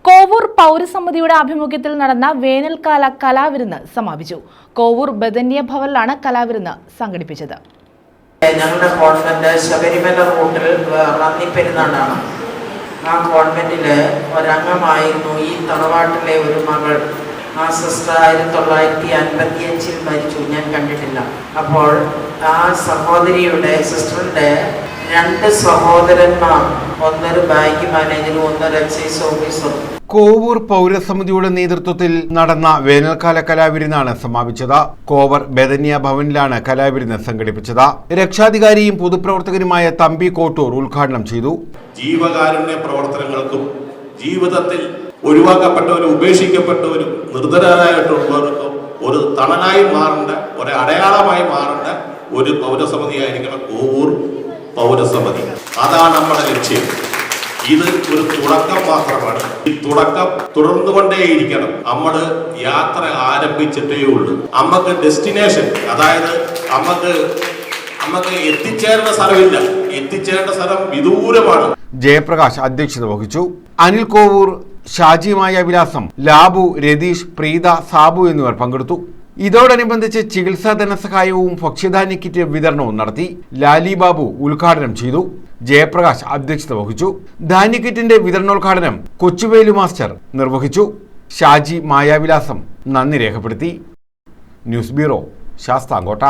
കോവൂർ പൗരസമിതിയുടെ ആഭിമുഖ്യത്തിൽ നടന്ന വേനൽക്കാല കലാവിരുന്ന് സമാപിച്ചു. കോവൂർ ബദന്യ ഭവനിലാണ് കലാവിരുന്ന് സംഘടിപ്പിച്ചത്. ഞങ്ങളുടെ കോൺവെന്റ് ശബരിമല റൂട്ടിൽ റാന്നി പെരുന്നാളാണ്. ആ കോൺവെന്റിൽ ഒരംഗമായിരുന്നു ഈ തറവാട്ടിലെ ഒരു മകൾ. ആ സിസ്റ്റർ 1955 മരിച്ചു, ഞാൻ കണ്ടിട്ടില്ല. അപ്പോൾ ആ സഹോദരിയുടെ സിസ്റ്ററിൻ്റെ 2 സഹോദരന്മാർ, ഒന്നൊരു ബാങ്ക് മാനേജറും ഒന്നൊരു എക്സൈസ് ഓഫീസറും. കോവൂർ പൗരസമിതിയുടെ നേതൃത്വത്തിൽ നടന്ന വേനൽക്കാല കലാവിരുന്നാണ് സമാപിച്ചത്. കോവൂർ ബദന്യ ഭവനിലാണ് കലാവിരുന്ന് സംഘടിപ്പിച്ചത്. രക്ഷാധികാരിയും പൊതുപ്രവർത്തകനുമായ തമ്പി കോട്ടൂർ ഉദ്ഘാടനം ചെയ്തു. ജീവകാരുണ്യ പ്രവർത്തനങ്ങൾക്കും ജീവിതത്തിൽ ഒഴിവാക്കപ്പെട്ടവരും ഉപേക്ഷിക്കപ്പെട്ടവരും നിർധനരായിട്ടുള്ളവർക്കും ഒരു തണലായി മാറേണ്ട, ഒരു അടയാളമായി മാറേണ്ട ഒരു പൗരസമിതിയായിരിക്കണം കോവൂർ പൗരസമിതി. അതാണ് നമ്മുടെ ലക്ഷ്യം. ഇത് ഒരു തുടക്കം മാത്രമാണ്. ഈ തുടക്കം തുടർന്നുകൊണ്ടേയിരിക്കണം. നമ്മൾ യാത്ര ആരംഭിച്ചിട്ടേ ഉള്ളൂ. നമുക്ക് ഡെസ്റ്റിനേഷൻ, അതായത് നമുക്ക് എത്തിച്ചേരേണ്ട സ്ഥലമില്ല, എത്തിച്ചേരേണ്ട സ്ഥലം വിദൂരമാണ്. ജയപ്രകാശ് അധ്യക്ഷത വഹിച്ചു. അനിൽ കോവൂർ, ഷാജി മായാവിലാസം, ലാബു, രതീഷ്, പ്രീത, സാബു എന്നിവർ പങ്കെടുത്തു. ഇതോടനുബന്ധിച്ച് ചികിത്സാ ധനസഹായവും ഭക്ഷ്യധാന്യ കിറ്റ് വിതരണവും നടത്തി. ലാലി ബാബു ഉദ്ഘാടനം ചെയ്തു. ജയപ്രകാശ് അധ്യക്ഷത വഹിച്ചു. ധാന്യക്കിറ്റിന്റെ വിതരണോദ്ഘാടനം കൊച്ചുവേലു മാസ്റ്റർ നിർവഹിച്ചു. ഷാജി മായാവിലാസം നന്ദി രേഖപ്പെടുത്തി. News bureau, Sasthamkotta.